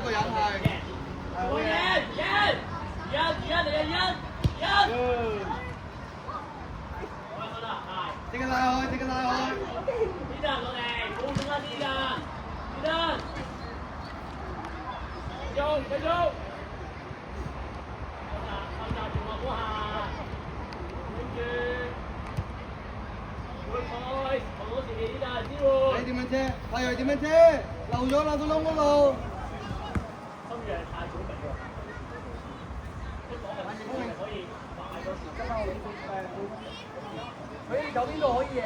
個人係。係好嘢。即刻拉開，即刻拉開。你點樣車？太陽點樣車？漏咗啦個窿嗰度。佢有邊度可以贏？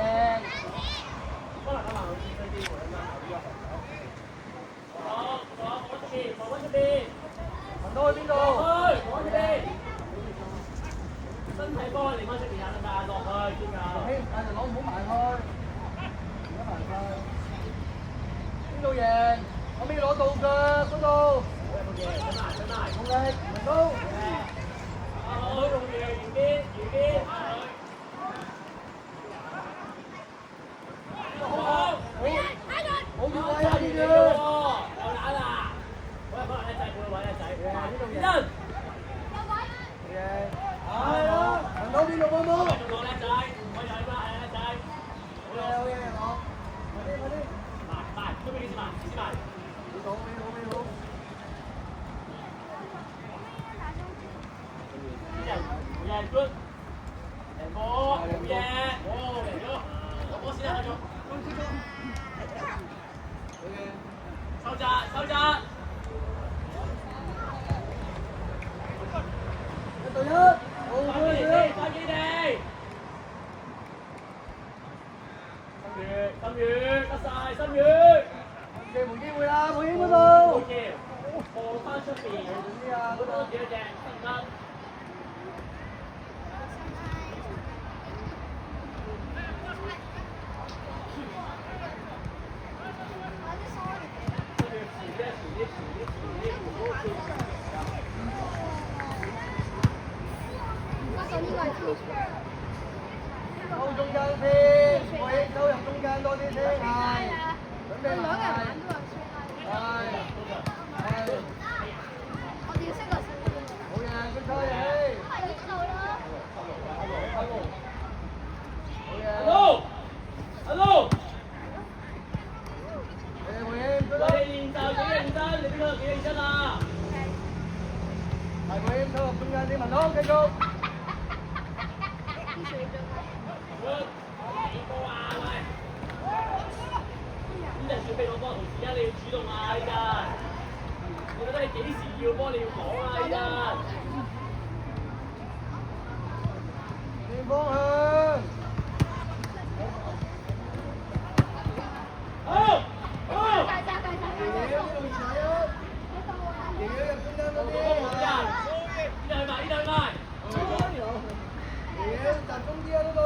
行到去邊度？身體幫你離開出邊有㗎，落去邊㗎？兄，嗌條佬唔好埋去，唔好埋去。邊度贏？我未攞到㗎，嗰度。用力，唔高。好，用完邊，好，好越位啊！呢又樣。打啦！我又幫人一仔，我揾一仔。呢度贏。贏。贏。係啦，行到邊度好冇？仲講叻仔，我又係嘛，係叻仔。好嘢，好嘢，我。快啲，快啲。慢，都俾你先慢。好，好。贏 good， 贏波，好嘢，贏咗，攞波先啦，繼續。收窄。1對1，好快啲地，心月，得晒，心月。借門機會啦，冇影嗰度。放翻出邊。啲啊，嗰度幾多隻？得唔得？收中間先，我影收入中間多啲先，係。準備埋。係。好嘢，good try，好嘢。Hello。回應，我哋練習幾認真，你邊個幾認真啊？係回應，收入中間先，文通繼續。幾波啊？喂！呢陣要俾我幫同事啊！你要主動啊！呢陣，我覺得你幾時要幫你要講啊！呢陣。轉方向。好。集中啲啊！嗰度。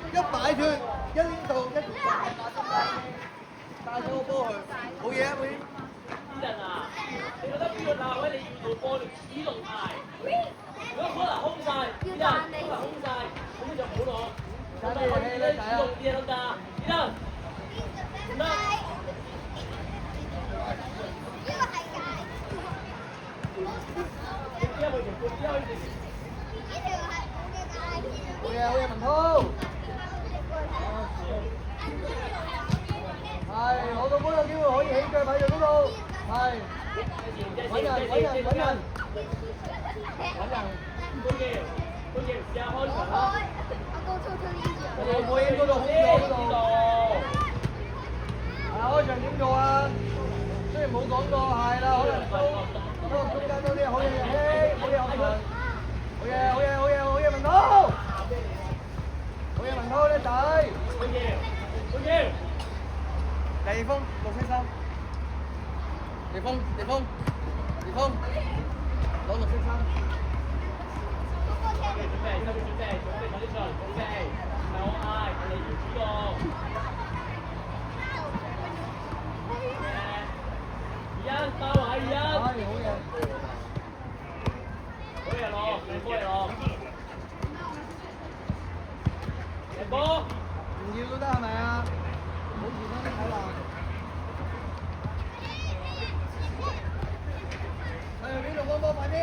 一擺脱，一呢度，一帶咗個波去，好嘢啊！會。呢陣啊，你覺得邊個大位你要做波主動大？如果可能空晒，呢陣可能空晒，咁你就唔好攞。但係可以咧主動啲得唔得？呢陣唔得。好嘢，好嘢，文滔。係，攞到波有機會可以起腳喺嗰度。係。揾人。都叫試下開場啦。我應嗰度空咗嗰度。係開場點做啊？雖然冇講過，係啦，可能都中間多啲好嘢，好嘢學場。好嘢，文滔。好嘢，文滔叻仔。好嘢。李峰，綠色衫。地鋒，地鋒，地鋒，攞綠色衫。準備，準備，快啲上，準備，係我嗌，係你要主動。二包埋二好嘢。好嘢攞，嚟波嚟攞。嚟波。唔要都得係咪啊？冇時間睇啦。去邊度幫幫快啲！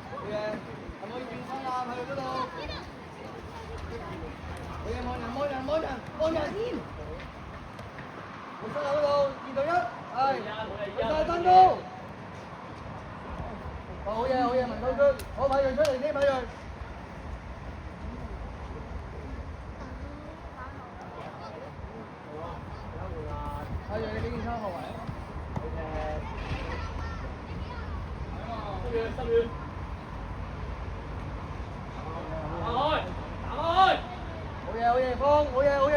好嘢，係咪轉身啊？去嗰度。好嘢，望人。冇身喺嗰度，2對1，係。去晒單刀。好嘢，文刀哥，好派人出嚟先，派人。派人，你幾件衫學埋啊？心軟。打開。好嘢，鋒，好嘢，梅軒。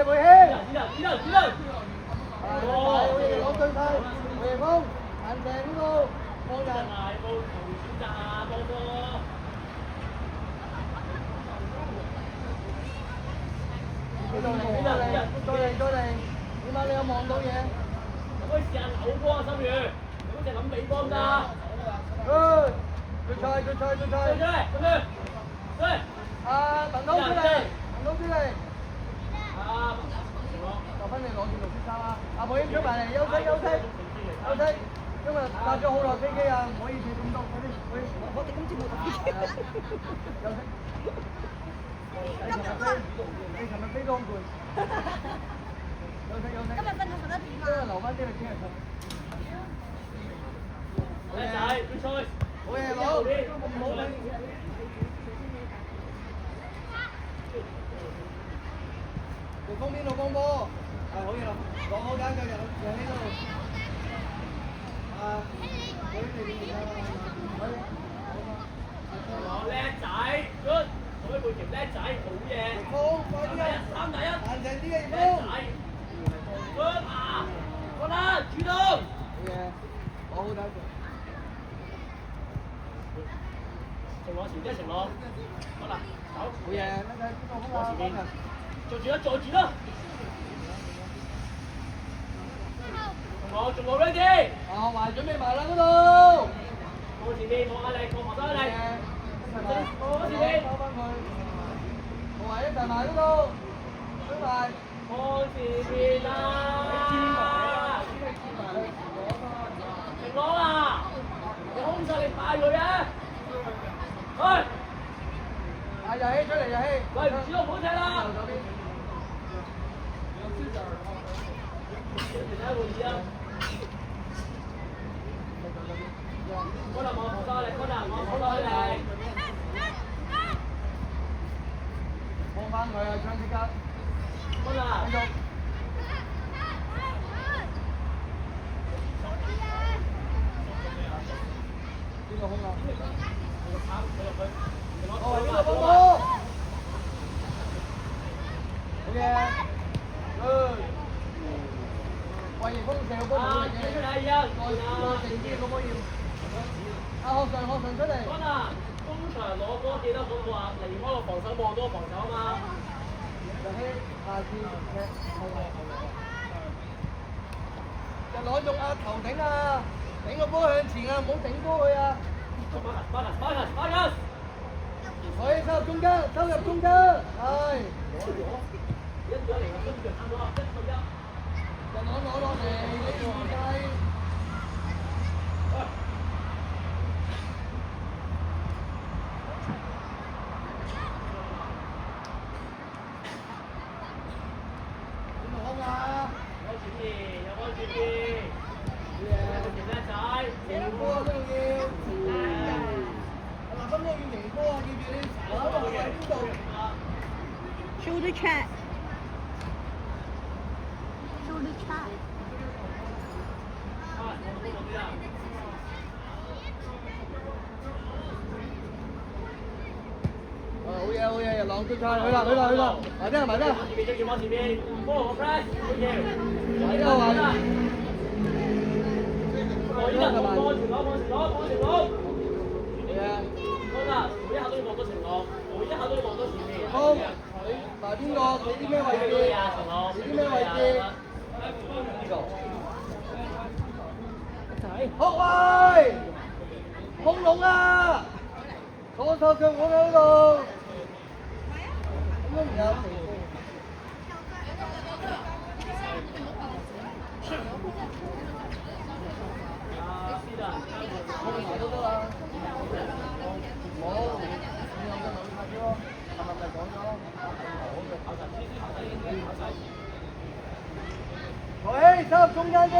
好嘢，攞對勢，梅鋒，硬淨嗰度，放人。大步同選擇啊，波波。再嚟，點解你有望到嘢？可以試下扭波啊，心軟，你好似諗尾波㗎。佢菜。對。鄧東出嚟。啊，就分你攞件綠色衫啦。阿寶英出埋嚟，休息。今日搭咗好耐飛機啊，唔可以企咁多，快啲。我哋今朝冇搭飛機。休息。你尋日飛都咁攰。休息。今日瞓到11點啊！今日留翻啲嚟聽日瞓。叻仔，good choice。好嘢，攞。唔好俾。方邊度幫波？係好嘢啦，攞好間就讓呢度。嗰啲你點睇啊？攞叻仔 ，good， 做一背橋叻仔，好嘢。快啲啊！3打1，硬淨啲嘅叻仔 ，good 啊！過啦，主動。好嘢，攞好間就。情攞前，一情攞。好啦，走。好嘢，叻仔，邊個好啊？坐住啦。仲冇 ready。埋準備埋啦嗰度。過前面，冇壓力，過旁邊壓力。過前面。收翻佢。埋一齊埋嗰度。追埋。過前面啦。停攞啊！你空晒力帶佢啊！去。日希出嚟，日希。喂，主動唔好踢啦。睇下會議啊！嗰度望多力，嗰度望多力。放翻佢啊，張即刻。嗰度。繼續。邊個空啊？邊個幫波？好嘢。喂，風射個波冇力嘅，再靜啲可唔可以？學神出嚟。安娜，中場攞波記得講話離開個防守望多個防守啊嘛。日希，下次踢後衞。就攞中啊頭頂啊，頂個波向前啊，唔好頂波佢啊。Marcus。可以收入中間，係。一咗嚟，跟住啱咗，1對1。就攞落嚟，你唔計。邊度空啊？有安全啲。叻仔。贏波都要。嗱，分都要贏波啊！記住你打落去邊度？Shoulder check。Shoulder check。好嘢，又浪出菜，去啦，埋啲，前面，幫我 press，好嘢。埋啲。望成龍，望成龍。好嘢。好啦，每一下都要望到成龍，每一下都要望到前面。好，你埋邊個？你啲咩位置？你啲咩位置？呢度。學位，空籠啊！左手腳我喺度。咁都唔有。空埋都得啦。冇，你有個諗法啫喎，琴日咪講咗咯。喂，收入中間啲。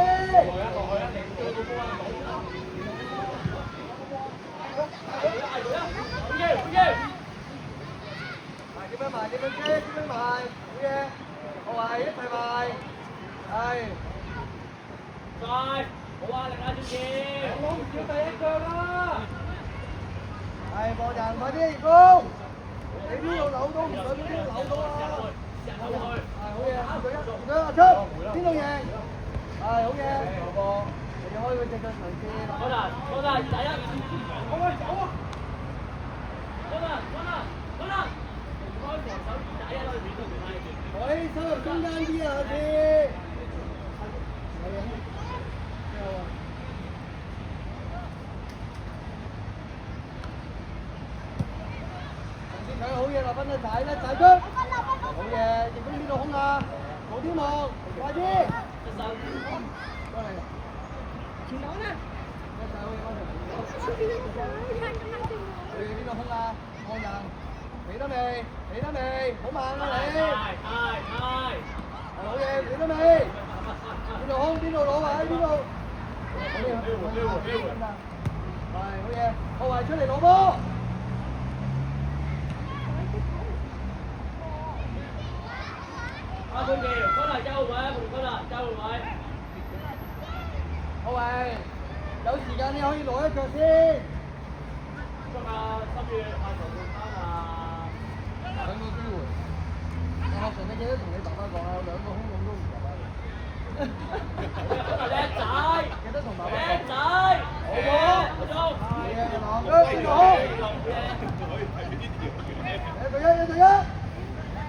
埋點樣啫？點樣埋？好嘢，好啊，一齊埋。係。再，好啊，力啊，小傑。我唔要第一腳啦。係，望人快啲，葉工。你邊度扭到唔想邊度扭到啊？係好嘢，阿出，邊度贏？係好嘢，好波。你開佢隻腳長先。好啦，好啦，第一。好啊，走啊！好啦，好啦，好啦。開防守第一啦，你都唔係。喂，收入中間啲啊，先。係啊。好嘢，立分一踩啦，踩出。好嘢，亦都呢度空啊！冇天望，快啲。過嚟。前擋啦。一踩好嘢，安全。你邊度空啊？望人。嚟得未？嚟得未？好慢啊你。好嘢，嚟得未？邊度空？邊度攞位？邊度？好嘢，係好嘢，後衞出嚟攞波。阿潘傑，嗰度交位，嗰度交位。後衞，有時間你可以攞一腳先。今日10月阿曹換班啊，兩個機會。我上次記得同你爸爸講啊，兩個空籠都唔入啊。叻仔，記得同爸爸講。叻仔，好波，好中。係啊，兩個邊度空？一對一，一對一。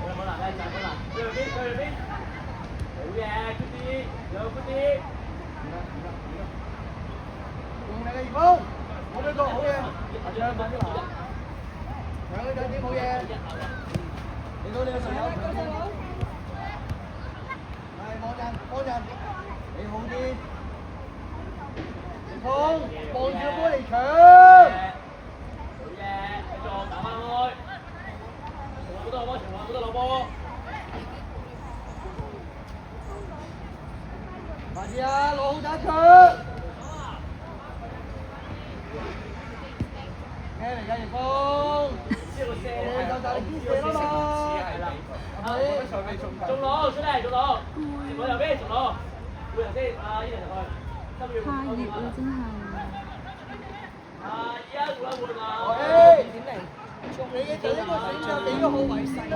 好啦，叻仔，好啦，對邊，對邊。好嘢，good 啲，有 good 啲。用你嘅葉鋒，我呢個好嘢。阿昌快啲拿。搶呢隻點好嘢。你到你嘅隊友搶先。係望人，望人。你好啲。葉鋒，望住個波嚟搶。好嘢，繼續打翻開。嗰度攞波，嗰度攞波。快啲啊！攞好打腳。咩嚟㗎葉鋒？你夠大力啲射啦嘛！係啦。仲攞出嚟，仲攞。攞右邊，仲攞。換人先，阿依人入去。太熱啦，真係。依家換一換啊！你嘅就呢個選擇俾個後衞先啦。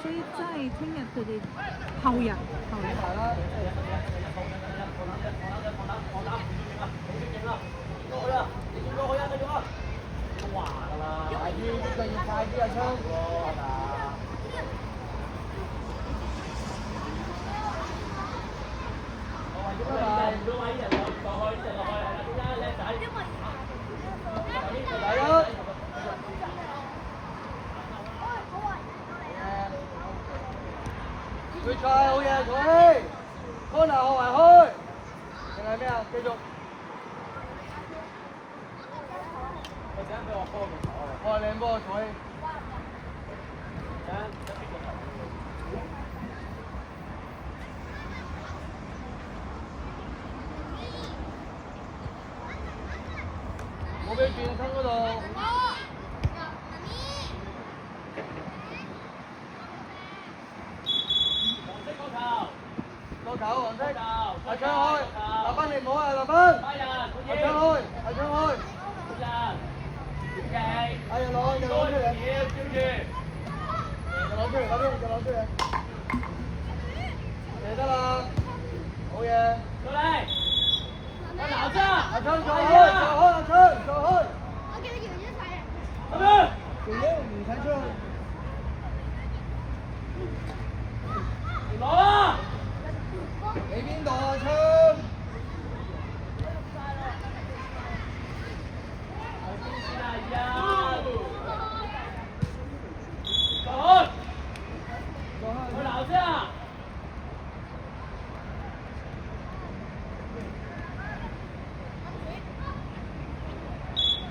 所以真係聽日佢哋後日。係啦。華㗎啦！快啲，呢個要快啲啊，昌！佢再好嘢，佢康拿後圍開，定係咩啊？繼續。我靚波彩。冇俾轉身嗰度。個球，黃色，阿昌開，立斌你唔好啊，立斌，阿昌開，阿昌開，哎呀攞，就攞出嚟，就攞出嚟嗰邊，就攞出嚟，就得啦，好嘢，阿昌再開。邊度啊，昌？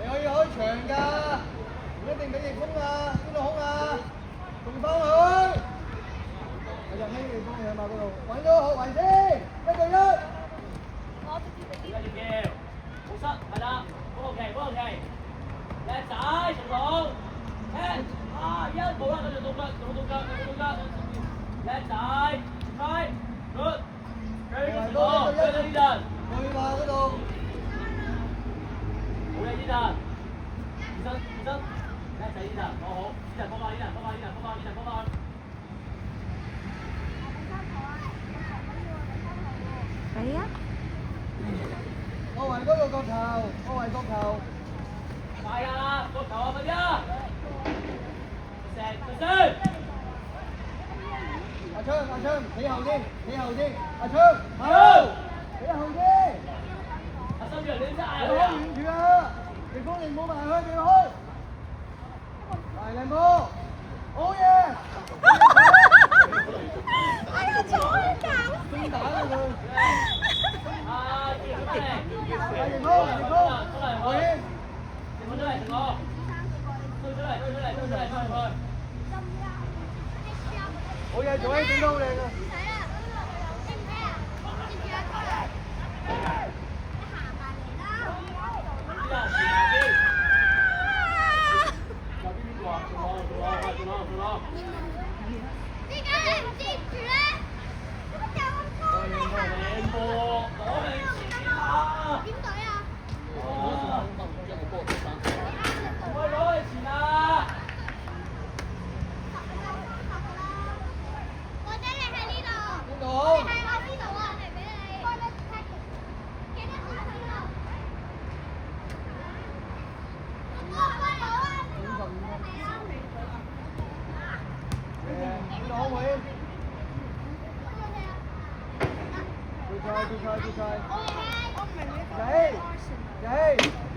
你可以開長㗎，唔一定俾逆風啊，邊度空啊？仲翻去。入呢逆風嘅嘛嗰度，揾咗學圍先，1對1。而家要叫，冇失，係啦，嗰個旗，叻仔，重龍，一冇啦，佢就動腳，叻仔，快，good，繼續重龍，繼續呢陣，去嘛嗰度。好嘢呢陣，起身，叻仔呢陣，好，呢陣幫翻。俾啊！我圍嗰個角球，快啦，個球啊，快啲啊！射！阿昌，企後先，阿昌，後，企後先。阿心陽你真係你開遠處啊！逆風你唔好埋去，俾佢開。嚟靚波，好嘢！哎呀，坐喺度。中打啦佢。啊，逆風，逆風，回應。逆風出嚟，成個，推出嚟。好嘢，做起整得好靚啊！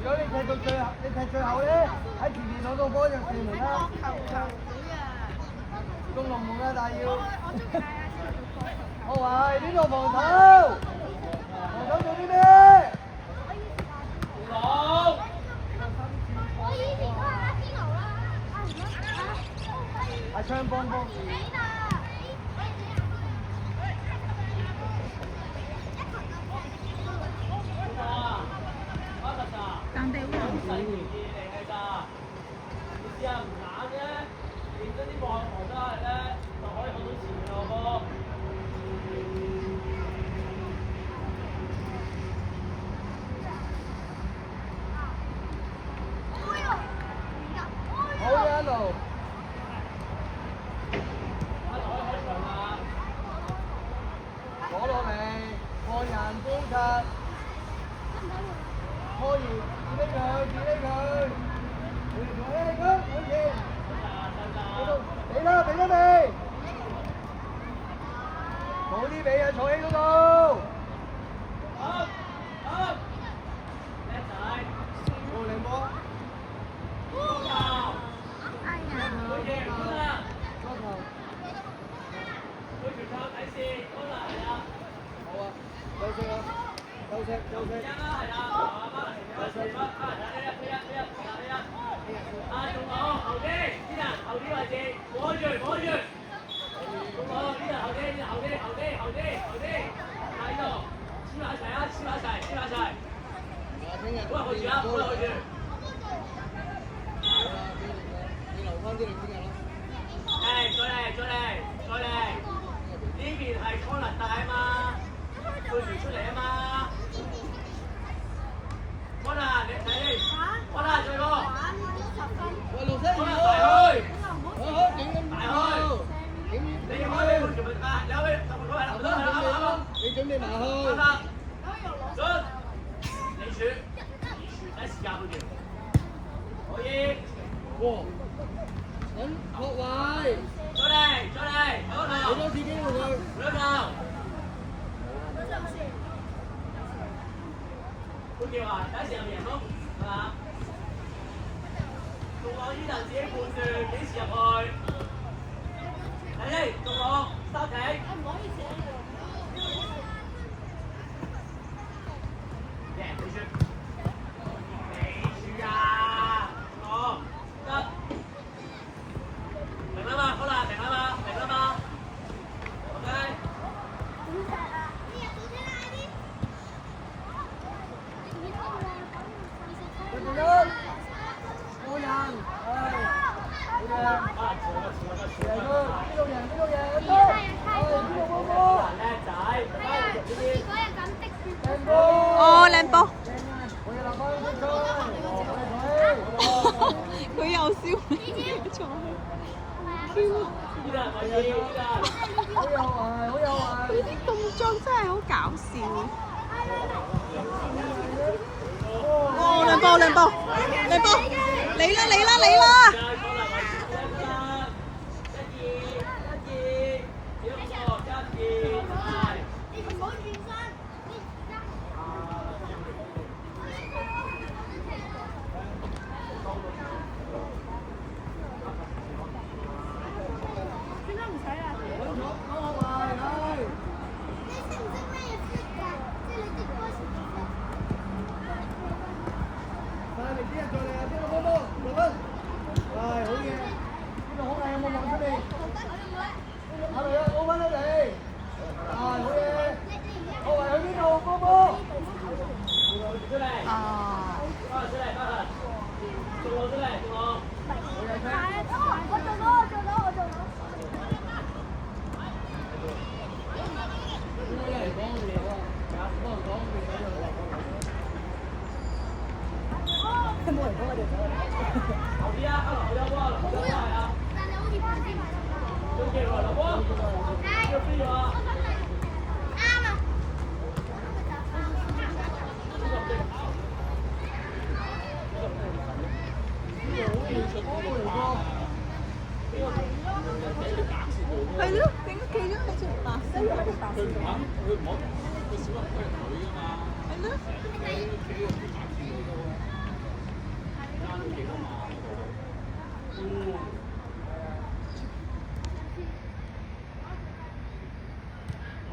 如果你踢到最後咧，喺前面攞到波就射門啦。中龍門啊，但要。我話呢度防守做啲咩？阿昌幫。但地好難細件嘢嚟㗎咋，你試下唔懶咧，認真啲望防守係咧，就可以攞到前面個波。好嘢一路。攞落嚟，看人觀察。拖完，自己佢，你咁，好嘢，俾啦未？冇啲俾啊，坐喺嗰度。好，叻仔，好靚波。哎呀！好嘢，好啦，攞球。推條球睇線，好啦，係啦。好啊，休息啦，休息。係啦，啊，仲有後啲，呢人後啲位置，摸住，呢人後啲，喺度，黐埋一齊。聽日好啊，去住啊，好啊，去住。你留翻啲嚟聽日啦。再嚟，呢邊係康能大啊嘛，對住出嚟啊嘛。康能，你睇，康能再個。喂，盧生，大去。好，整咁大去。你開咩門做乜啊？你開咩？你準備埋去。準。你選，睇時間去叫。可以。哇！揾學位。再嚟，好頭。好多次機會佢。兩頭。會叫啊，第一時間贏咯，係嘛？仲講伊藤自己判斷幾時入去。嚟，仲講收停。唔可以寫呢度。贏，你輸。你輸啊！我得。明啦嘛，好啦，明啦嘛，明啦嘛。OK。過人，係，好嘅，贏佢，邊度贏邊度贏，邊度波波，叻仔，靚波，哦，靚波，我要立翻出去，佢又笑你錯。依家係咪依家？好有愛，好有愛。佢啲動作真係好搞笑。哦，靚波，靚波，靚波，嚟啦嚟啦嚟啦！係咯，點解企咗喺隻白色嗰隻白色？佢唔可，佢小人佢係佢㗎嘛。係咯。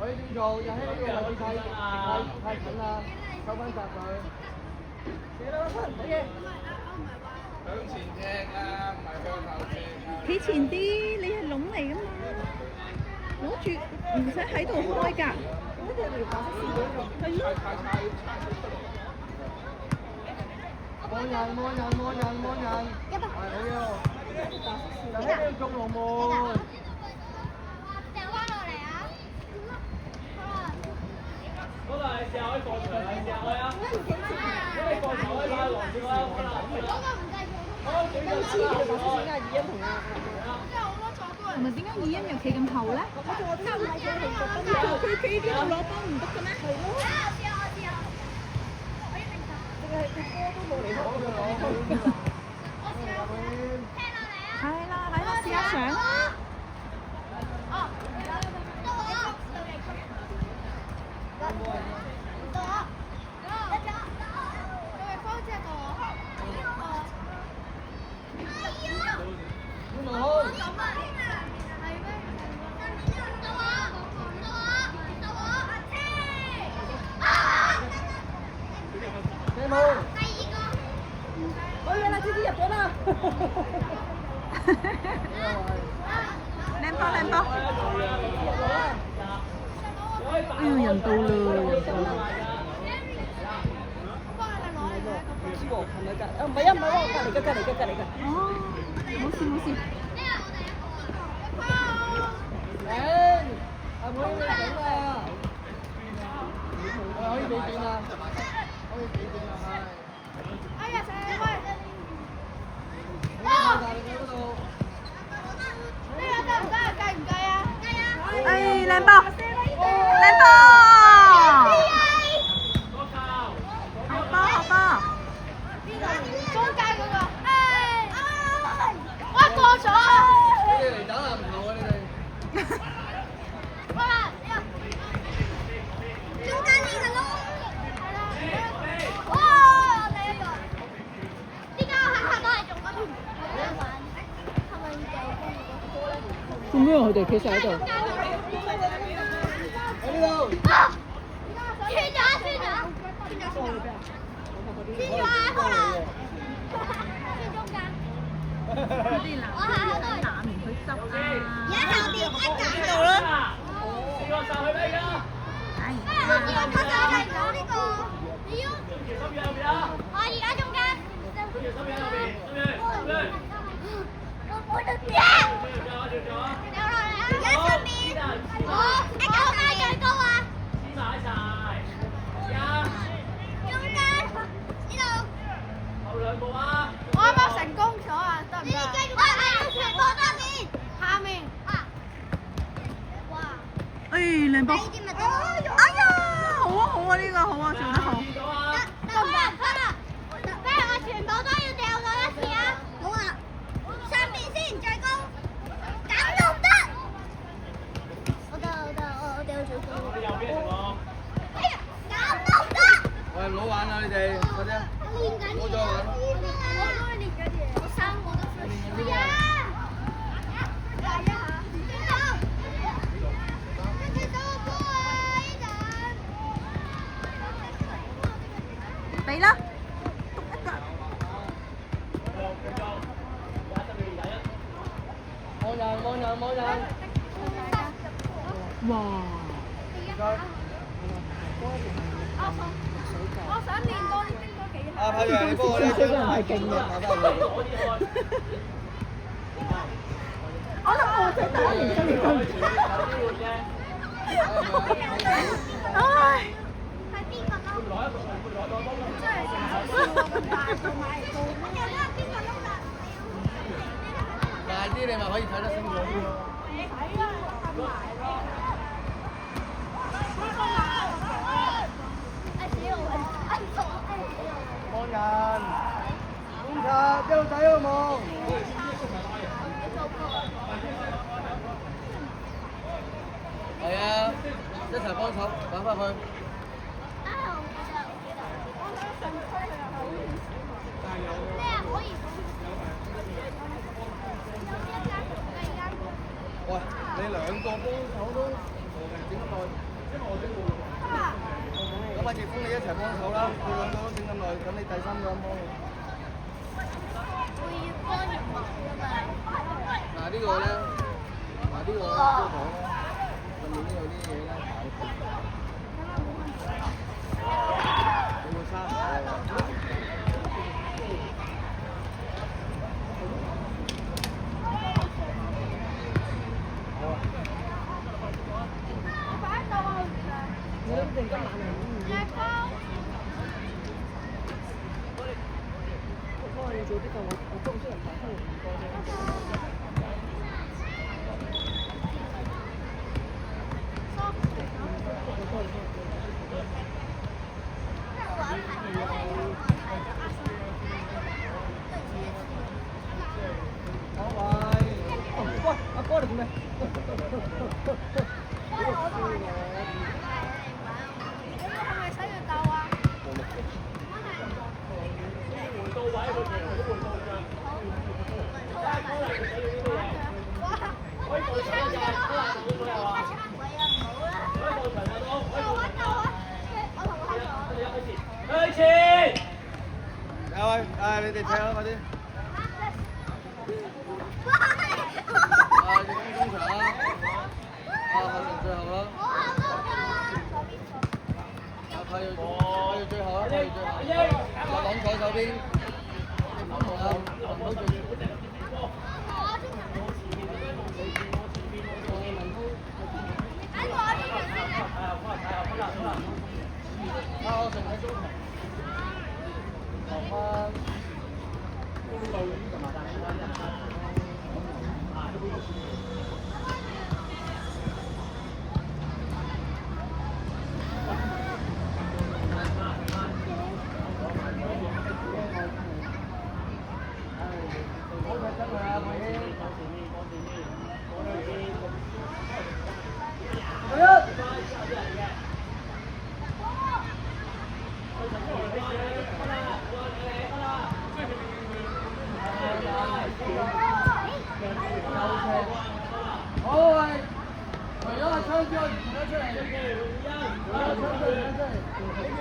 可以點做？又喺呢個位置太近啦，收翻閘佢。射啦，好嘢！向前踢啊，唔係向後踢啊！企前啲，你係籠嚟㗎嘛？攞住唔使喺度開㗎。係咯。望人，係好嘢喎！就喺呢度中龍門。嗰度係試下可以過場，試下開啊！如果你過場可以拉黃少啊，好啦。好，幾個先啊？同埋點解耳音又企咁後咧？佢企呢度攞波唔得嘅咩？係咯。係啦，試下上啦。靚波！哎呀，人到啦！唔係啊，隔離嘅。哦，冇事。阿妹你整啊！可以俾錢啊！係。哎，靚波！好波！中間嗰個，我過咗。你哋嚟打籃球啊！你哋。中間呢個窿。哇！喎，佢哋企晒喺度。喺呢度。穿咗啊！可能。穿中間。啲男唔去執啊！而家後邊一格喺度啦。四個上去咩而家？我就係講呢個，你要。心雨後邊啊！我而家中間。心雨後邊。我的天！掉落嚟啊！而家上面，一九米最高啊！黐埋一齊。中間呢度。後兩步啊！我啱啱成功咗啊！得唔得？我係要全部多邊，下面啊！哇！靚波！呢啲咪得咯？哎呀，好啊好啊，呢個好啊，做得好。得唔得？不如我全部都要掉咗一次啊！好啊！上面先最高，咁都唔得。我掉最高。你右邊情況。哎呀，咁都唔得。喂，唔好玩啦，你哋，快啲。練緊嘢。冇再玩。我都係練緊嘢。我3個都 fresh。呀！加一下。跟住多個波啊！呢陣。俾啦，篤一腳。望人。哇！我想練多啲冰多幾下。阿派陽，你幫我呢張牌勁嘅，我諗我仔打完跟住佢。唉。係邊個撈？真係咁大個米高。有冇邊個撈啦？大啲你咪可以睇得清楚啲咯。睇啊！咁埋咯。望人，觀察，一路睇一路望。係啊，一齊幫手揾翻佢。喂，你2個幫手都整咁耐，因為我整過。咁阿葉峰你一齊幫手啦，佢2個都整咁耐，咁你第3個人幫佢。嗱呢個咧，嗱呢個都講啦，上面都有啲嘢啦。有冇沙？阿哥嚟做咩？你哋睇啦，快啲！你攻場啦！後場最後啦！派到最後啦！派到最後！落擋左手邊，好啊！文滔最。我成喺中場。落翻。叫你停到这里，停到这里，停到这里。